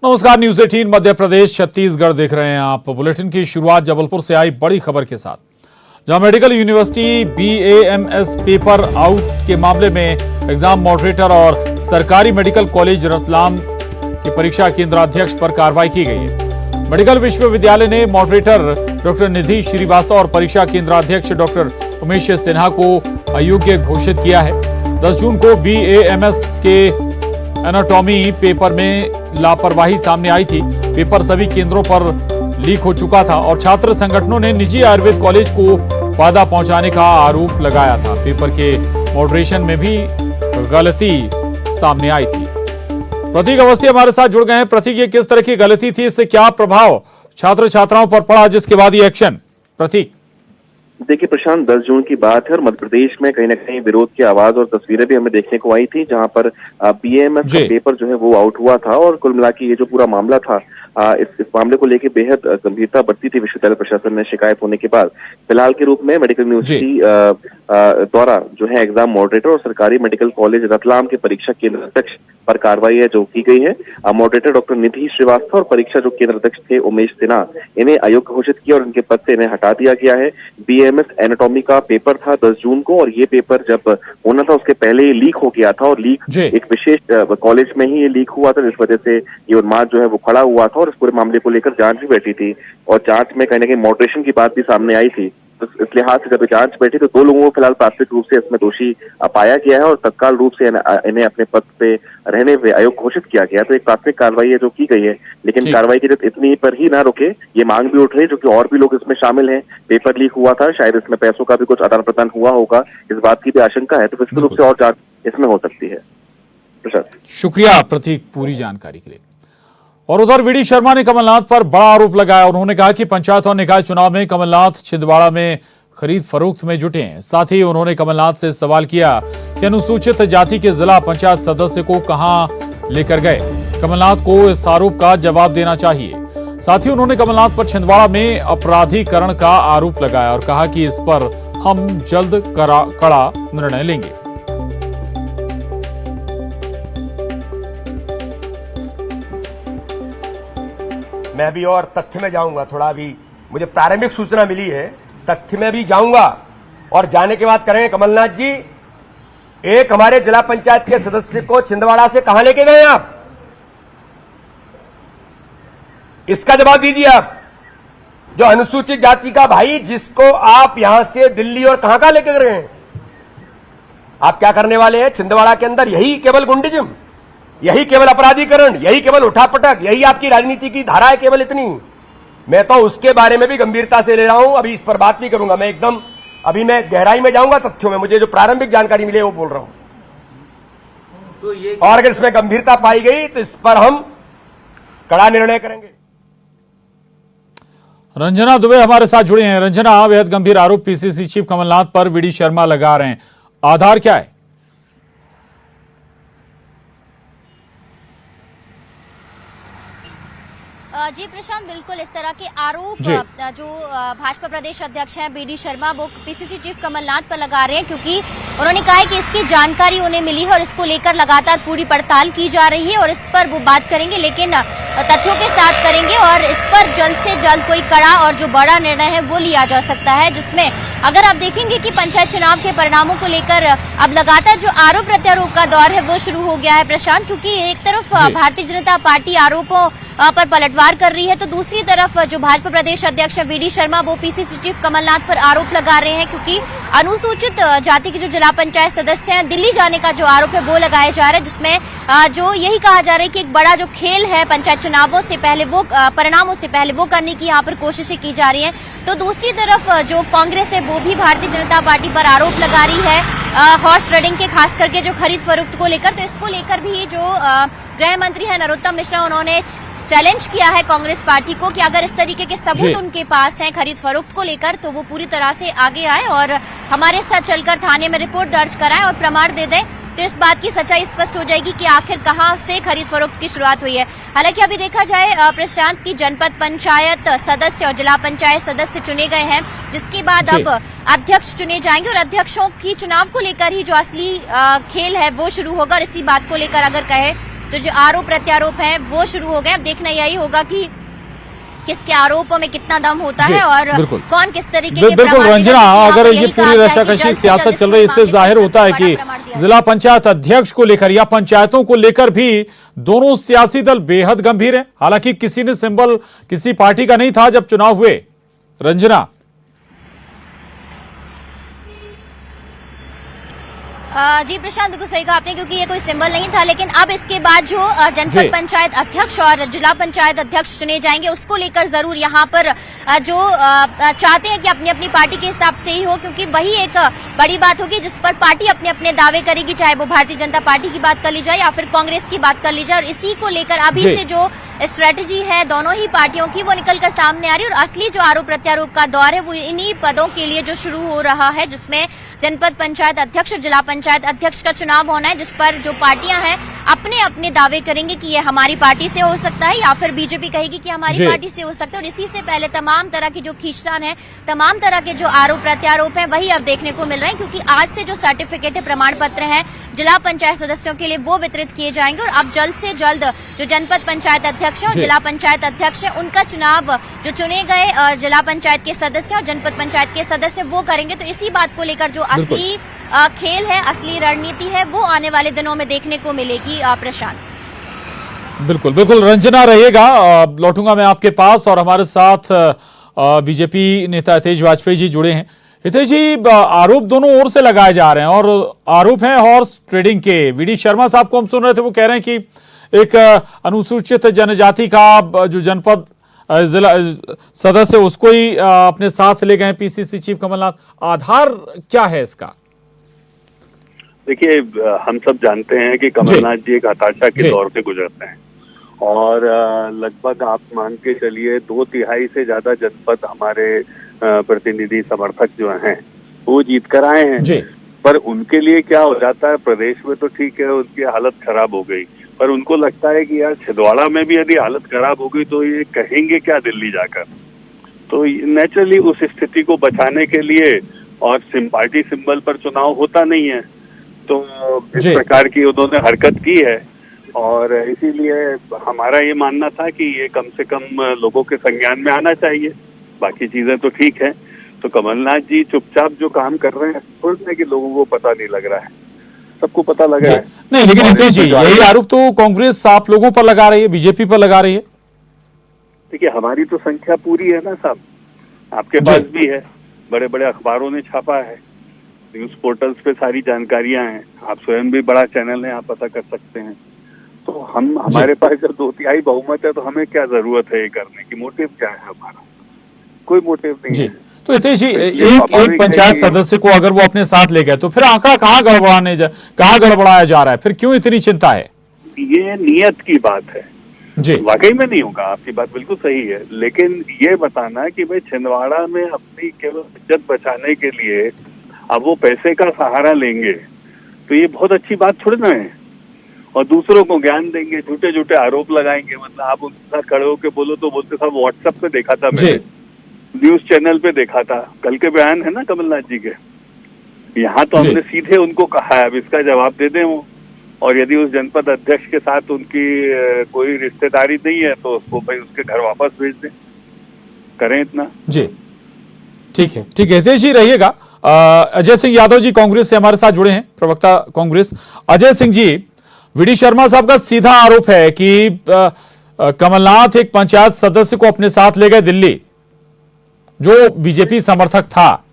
नमस्कार, न्यूज 18 मध्य प्रदेश छत्तीसगढ़ देख रहे हैं आप। बुलेटिन की शुरुआत जबलपुर से आई बड़ी खबर के साथ, जहां medical university BAMS paper out के मामले में एग्जाम मॉडरेटर और सरकारी मेडिकल कॉलेज रतलाम के परीक्षा केंद्राध्यक्ष पर कार्रवाई की गई है। मेडिकल विश्वविद्यालय ने मॉडरेटर डॉक्टर निधि श्रीवास्तव और परीक्षा केंद्राध्यक्ष डॉक्टर उमेश सिन्हा को अयोग्य घोषित किया है। 10 जून को BAMS के एनाटॉमी पेपर में लापरवाही सामने आई थी। पेपर सभी केंद्रों पर लीक हो चुका था और छात्र संगठनों ने निजी आयुर्वेद कॉलेज को फायदा पहुंचाने का आरोप लगाया था। पेपर के मॉडरेशन में भी गलती सामने आई थी। प्रतीक अवस्थी हमारे साथ जुड़ गए हैं। प्रतीक, ये किस तरह की गलती थी, इससे क्या प्रभाव छात्र छात्राओं पर पड़ा, जिसके बाद ये एक्शन? प्रतीक, देखिए प्रशांत, 10 जून की बात है और मध्य प्रदेश में कहीं ना कहीं विरोध की आवाज और तस्वीरें भी हमें देखने को आई थी, जहां पर BAMS का पेपर जो है वो आउट हुआ था। और कुल मिला के ये जो पूरा मामला था, इस मामले को लेकर बेहद गंभीरता बढ़ती थी विश्वविद्यालय प्रशासन में शिकायत होने के बाद। फिलहाल के रूप में मेडिकल यूनिवर्सिटी द्वारा जो है एग्जाम मॉडरेटर और सरकारी मेडिकल कॉलेज रतलाम के परीक्षा केंद्र अध्यक्ष पर कार्रवाई है जो की गई है। मॉडरेटर डॉक्टर निधि श्रीवास्तव और परीक्षा जो केंद्र अध्यक्ष थे उमेश सिन्हा, इन्हें अयोग्य घोषित किया और इनके पद से इन्हें हटा दिया गया है। BAMS एनाटॉमी का पेपर था 10 जून को, और ये पेपर जब होना था उसके पहले ही लीक हो गया था, और लीक एक विशेष कॉलेज में ही ये लीक हुआ था, जिस वजह से ये उन्माद जो है वो खड़ा हुआ था और इस पूरे मामले को लेकर जांच भी बैठी थी। और जांच में कहीं ना कहीं मॉडरेशन की बात भी सामने आई थी। तो इस लिहाज से जब जांच बैठी तो 2 लोगों को फिलहाल प्राथमिक रूप से इसमें दोषी पाया गया है और तत्काल रूप से इन्हें अपने पद पे रहने हुए अयोग्य घोषित किया गया। तो एक प्राथमिक कार्रवाई है जो की गई है, लेकिन कार्रवाई की जब इतनी पर ही ना रुके, ये मांग भी उठ रही है, जो कि और भी लोग इसमें शामिल हैं। पेपर लीक हुआ था, शायद इसमें पैसों का भी कुछ आदान प्रदान हुआ होगा, इस बात की भी आशंका है। तो निश्चित रूप से और जांच इसमें हो सकती है। शुक्रिया प्रतीक पूरी जानकारी के लिए। और उधर VD शर्मा ने कमलनाथ पर बड़ा आरोप लगाया। उन्होंने कहा कि पंचायत और निकाय चुनाव में कमलनाथ छिंदवाड़ा में खरीद फरोख्त में जुटे हैं। साथ ही उन्होंने कमलनाथ से सवाल किया कि अनुसूचित जाति के जिला पंचायत सदस्य को कहां लेकर गए। कमलनाथ को इस आरोप का जवाब देना चाहिए। साथ ही उन्होंने कमलनाथ पर छिंदवाड़ा में अपराधीकरण का आरोप लगाया और कहा कि इस पर हम जल्द कड़ा निर्णय लेंगे। मैं अभी और तथ्य में जाऊंगा, थोड़ा अभी मुझे प्रारंभिक सूचना मिली है, तथ्य में भी जाऊंगा और जाने के बाद करेंगे। कमलनाथ जी, एक हमारे जिला पंचायत के सदस्य को छिंदवाड़ा से कहां लेके गए आप? इसका जवाब दीजिए आप। जो अनुसूचित जाति का भाई, जिसको आप यहां से दिल्ली और कहां लेके गए हैं, आप क्या करने वाले हैं छिंदवाड़ा के अंदर? यही केवल गुंडिज्म, यही केवल अपराधीकरण, यही केवल उठापटक, यही आपकी राजनीति की धारा है, केवल इतनी। मैं तो उसके बारे में भी गंभीरता से ले रहा हूं, अभी इस पर बात भी करूंगा। मैं एकदम अभी मैं गहराई में जाऊंगा तथ्यों में, मुझे जो प्रारंभिक जानकारी मिली है वो बोल रहा हूं। तो ये और अगर इसमें गंभीरता पाई गई तो इस पर हम कड़ा निर्णय करेंगे। रंजना दुबे हमारे साथ जुड़े हैं। रंजना, बेहद गंभीर आरोप PCC चीफ कमलनाथ पर VD शर्मा लगा रहे हैं, आधार क्या है? जी प्रशांत, बिल्कुल इस तरह के आरोप जो भाजपा प्रदेश अध्यक्ष हैं BD शर्मा, वो PCC चीफ कमलनाथ पर लगा रहे हैं, क्योंकि उन्होंने कहा है कि इसकी जानकारी उन्हें मिली है और इसको लेकर लगातार पूरी पड़ताल की जा रही है और इस पर वो बात करेंगे, लेकिन तथ्यों के साथ करेंगे और इस पर जल्द से जल्द कोई कड़ा और जो बड़ा निर्णय है वो लिया जा सकता है। जिसमें अगर आप देखेंगे कि पंचायत चुनाव के परिणामों को लेकर अब लगातार जो आरोप प्रत्यारोप का दौर है वो शुरू हो गया है प्रशांत, क्योंकि एक तरफ भारतीय जनता पार्टी आरोपों पर पलटवार कर रही है, तो दूसरी तरफ जो भाजपा प्रदेश अध्यक्ष है VD शर्मा, वो PCC चीफ कमलनाथ पर आरोप लगा रहे हैं, क्योंकि अनुसूचित जाति के जो जिला पंचायत सदस्य हैं, दिल्ली जाने का जो आरोप है वो लगाया जा रहा है, जिसमें जो यही कहा जा रहा है कि एक बड़ा जो खेल है पंचायत चुनावों से पहले, वो परिणामों से पहले वो करने की यहाँ पर कोशिशें की जा रही है। तो दूसरी तरफ जो कांग्रेस है वो भी भारतीय जनता पार्टी पर आरोप लगा रही है हॉर्स ट्रेडिंग के, खास करके जो खरीद फरोख्त को लेकर। तो इसको लेकर भी जो गृह मंत्री है नरोत्तम मिश्रा, उन्होंने चैलेंज किया है कांग्रेस पार्टी को कि अगर इस तरीके के सबूत उनके पास हैं खरीद फरोख्त को लेकर, तो वो पूरी तरह से आगे आए और हमारे साथ चलकर थाने में रिपोर्ट दर्ज कराएं और प्रमाण दे दें, तो इस बात की सच्चाई स्पष्ट हो जाएगी कि आखिर कहां से खरीद फरोख्त की शुरुआत हुई है। हालांकि अभी देखा जाए प्रशांत की जनपद पंचायत सदस्य और जिला पंचायत सदस्य चुने गए हैं, जिसके बाद अब अध्यक्ष चुने जाएंगे और अध्यक्षों की चुनाव को लेकर ही जो असली खेल है वो शुरू होगा। और इसी बात को लेकर अगर कहे तो जो आरोप प्रत्यारोप है वो शुरू हो गए। अब देखना यही होगा कि किसके आरोपों में कितना दम होता है और कौन किस तरीके के बिल्कुल रंजना, अगर ये पूरी रशाकशी सियासत चल रही है, इससे जाहिर होता है कि जिला पंचायत अध्यक्ष को लेकर या पंचायतों को लेकर भी दोनों सियासी दल बेहद गंभीर हैं। हालांकि किसी ने सिंबल किसी पार्टी का नहीं था जब चुनाव हुए। रंजना जी प्रशांत, बिल्कुल सही कहा आपने, क्योंकि ये कोई सिंबल नहीं था। लेकिन अब इसके बाद जो जनपद पंचायत अध्यक्ष और जिला पंचायत अध्यक्ष चुने जाएंगे उसको लेकर जरूर यहाँ पर जो चाहते हैं कि अपनी अपनी पार्टी के हिसाब से ही हो, क्योंकि वही एक बड़ी बात होगी जिस पर पार्टी अपने अपने दावे करेगी, चाहे वो भारतीय जनता पार्टी की बात कर ली जाए या फिर कांग्रेस की बात कर ली जाए। और इसी को लेकर अभी से जो स्ट्रेटेजी है दोनों ही पार्टियों की वो निकलकर सामने आ रही है। और असली जो आरोप प्रत्यारोप का दौर है वो इन्हीं पदों के लिए जो शुरू हो रहा है, जिसमें जनपद पंचायत अध्यक्ष और जिला पंचायत अध्यक्ष का चुनाव होना है, जिस पर जो पार्टियां हैं अपने अपने दावे करेंगे कि ये हमारी पार्टी से हो सकता है या फिर बीजेपी कहेगी कि हमारी पार्टी से हो सकता है। और इसी से पहले तमाम तरह की जो खींचतान है, तमाम तरह के जो आरोप प्रत्यारोप है वही अब देखने को मिल रहे हैं, क्योंकि आज से जो सर्टिफिकेट प्रमाण पत्र है जिला पंचायत सदस्यों के लिए वो वितरित किए जाएंगे। और अब जल्द से जल्द जो जनपद पंचायत अध्यक्ष है और जिला पंचायत अध्यक्ष है उनका चुनाव जो चुने गए जिला पंचायत के सदस्य और जनपद पंचायत के सदस्य वो करेंगे। तो इसी बात को लेकर जो असली खेल है, असली रणनीति है, वो आने वाले दिनों में देखने को मिलेगी। प्रशांत बिल्कुल बिल्कुल रंजना रहिएगा, लौटूंगा मैं आपके पास। और हमारे साथ बीजेपी नेता हितेश वाजपेयी जी जुड़े हैं। हितेश जी, आरोप दोनों ओर से लगाए जा रहे हैं और आरोप है हॉर्स ट्रेडिंग के। वीडी शर्मा साहब को हम सुन रहे थे, वो कह रहे हैं कि एक अनुसूचित जनजाति का जो जनपद जिला सदस्य उसको ही अपने साथ ले गए पीसीसी चीफ कमलनाथ। आधार क्या है इसका? देखिए, हम सब जानते हैं कि कमलनाथ जी एक हताशा के दौर से गुजरते हैं और लगभग आप मान के चलिए 2/3 से ज्यादा जनपद हमारे प्रतिनिधि समर्थक जो हैं वो जीत कर आए हैं। पर उनके लिए क्या हो जाता है, प्रदेश में तो ठीक है उनकी हालत खराब हो गई, पर उनको लगता है कि यार छिंदवाड़ा में भी यदि हालत खराब हो गई तो ये कहेंगे क्या दिल्ली जाकर। तो नेचुरली उस स्थिति को बचाने के लिए, और पार्टी सिंबल पर चुनाव होता नहीं है, तो इस प्रकार की उन्होंने हरकत की है। और इसीलिए हमारा ये मानना था कि ये कम से कम लोगों के संज्ञान में आना चाहिए। बाकी चीजें तो ठीक है। तो कमलनाथ जी चुपचाप जो काम कर रहे हैं, सोचने कि लोगों को पता नहीं लग रहा है, सबको पता लग रहा है। नहीं, लेकिन हितेश जी यही आरोप तो कांग्रेस आप लोगों पर लगा रही है, बीजेपी पर लगा रही है। देखिए, हमारी तो संख्या पूरी है ना साहब, आपके पास भी है, बड़े बड़े अखबारों ने छापा है, न्यूज पोर्टल्स पे सारी जानकारियां हैं, आप स्वयं भी बड़ा चैनल है, आप पता कर सकते हैं। तो हमारे पास जब 2/3 बहुमत है तो हमें क्या जरूरत है ये करने की? मोटिव क्या है हमारा? कोई मोटिव नहीं है। तो हितेश जी, एक पंचायत सदस्य को अगर वो अपने साथ ले गए तो फिर आंकड़ा कहाँ गड़बड़ाया जा रहा है? फिर क्यों इतनी चिंता है? ये नियत की बात है जी, वाकई में नहीं होगा, आपकी बात बिल्कुल सही है। लेकिन ये बताना कि भाई छिंदवाड़ा में अपनी केवल इज्जत बचाने के लिए अब वो पैसे का सहारा लेंगे, तो ये बहुत अच्छी बात थोड़ी ना है। और दूसरों को ज्ञान देंगे, झूठे झूठे आरोप लगाएंगे। मतलब आप उनके साथ खड़े होकर बोलो तो बोलते साहब व्हाट्सएप पे देखा था, मैंने न्यूज चैनल पे देखा था, कल के बयान है ना कमलनाथ जी के। यहाँ तो हमने सीधे उनको कहा है, अब इसका जवाब दे दें वो। और यदि उस जनपद अध्यक्ष के साथ उनकी कोई रिश्तेदारी नहीं है तो उसको भाई उसके घर वापस भेज दें, करें इतना। जी ठीक है, ठीक है हितेश जी रहिएगा। अजय सिंह यादव जी कांग्रेस से हमारे साथ जुड़े हैं, प्रवक्ता कांग्रेस। अजय सिंह जी, वीडी शर्मा साहब का सीधा आरोप है कि कमलनाथ एक पंचायत सदस्य को अपने साथ ले गए दिल्ली, जो बीजेपी समर्थक था।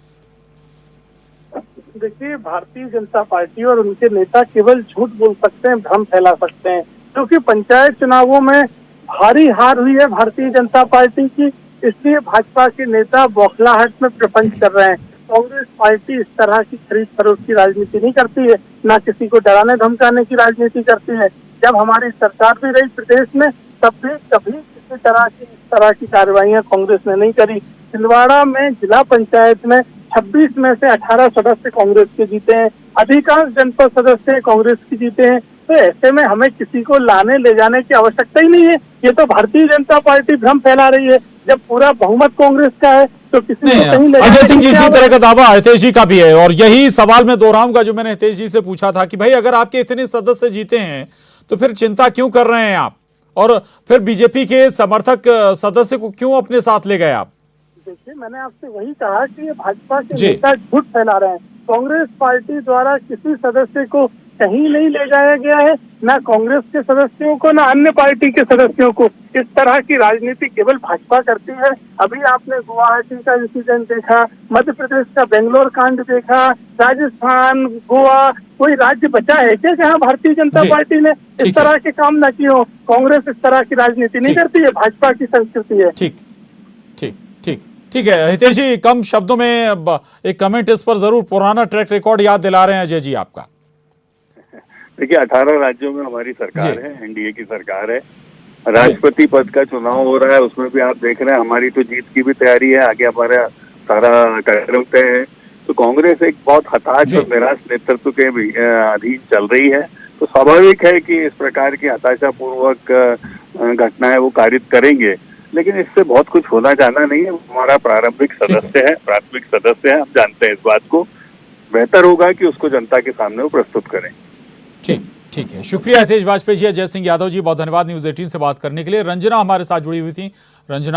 देखिए, भारतीय जनता पार्टी और उनके नेता केवल झूठ बोल सकते हैं, भ्रम फैला सकते हैं, क्योंकि पंचायत चुनावों में भारी हार हुई है भारतीय जनता पार्टी की, इसलिए भाजपा के नेता बौखलाहट में प्रपंच कर रहे हैं। कांग्रेस पार्टी इस तरह की खरीद फरोख्त की राजनीति नहीं करती है, ना किसी को डराने धमकाने की राजनीति करती है। जब हमारी सरकार भी रही प्रदेश में, तब भी कभी किसी तरह की कार्रवाइयां कांग्रेस ने नहीं करी। छिंदवाड़ा में जिला पंचायत में 26 में से 18 सदस्य कांग्रेस के जीते हैं, अधिकांश जनपद सदस्य कांग्रेस के जीते हैं। तो ऐसे में हमें किसी को लाने ले जाने की आवश्यकता ही नहीं है। ये तो भारतीय जनता पार्टी भ्रम फैला रही है। जब पूरा बहुमत कांग्रेस का है तो किसी को कहीं ले अजय सिंह जी, इसी तरह का दावा हितेश जी का भी है। और यही सवाल मैं दोहराऊंगा जो मैंने हितेश जी से पूछा था कि भाई अगर आपके इतने सदस्य जीते हैं तो फिर चिंता क्यों कर रहे हैं आप? और फिर बीजेपी के समर्थक सदस्य को क्यों अपने साथ ले गए आप? देखिए, मैंने आपसे वही कहा कि ये भाजपा के जी। नेता झूठ फैला रहे हैं। कांग्रेस पार्टी द्वारा किसी सदस्य को कहीं नहीं ले जाया गया है, ना कांग्रेस के सदस्यों को, ना अन्य पार्टी के सदस्यों को। इस तरह की राजनीति केवल भाजपा करती है। अभी आपने गुवाहाटी का इंसिडेंट देखा, मध्य प्रदेश का बेंगलोर कांड देखा, राजस्थान, गोवा, कोई राज्य बचा है क्या जहां भारतीय जनता जी। पार्टी ने इस ठीक है। तरह के काम न किए हो? कांग्रेस इस तरह की राजनीति नहीं ठीक। करती है, भाजपा की संस्कृति है। ठीक ठीक ठीक ठीक है हितेश जी, कम शब्दों में एक कमेंट इस पर जरूर, पुराना ट्रैक रिकॉर्ड याद दिला रहे हैं अजय जी आपका। देखिए, 18 राज्यों में हमारी सरकार जी। है, एनडीए की सरकार है। राष्ट्रपति पद का चुनाव हो रहा है, उसमें भी आप देख रहे हैं हमारी तो जीत की भी तैयारी है, आगे हमारा सारा कार्यक्रम तय है। तो कांग्रेस एक बहुत हताश जी। और निराश नेतृत्व के अधीन चल रही है। तो स्वाभाविक है कि इस प्रकार की हताशापूर्वक घटनाएं वो कारित करेंगे, लेकिन इससे बहुत कुछ होना जाना नहीं है। हमारा प्रारंभिक सदस्य है, प्राथमिक सदस्य है, हम जानते हैं इस बात को। बेहतर होगा कि उसको जनता के सामने वो प्रस्तुत करें। ठीक है, शुक्रिया हितेश वाजपेयी जी, अजय सिंह यादव जी, बहुत धन्यवाद न्यूज़ 18 से बात करने के लिए। रंजना हमारे साथ जुड़ी हुई थी। रंजना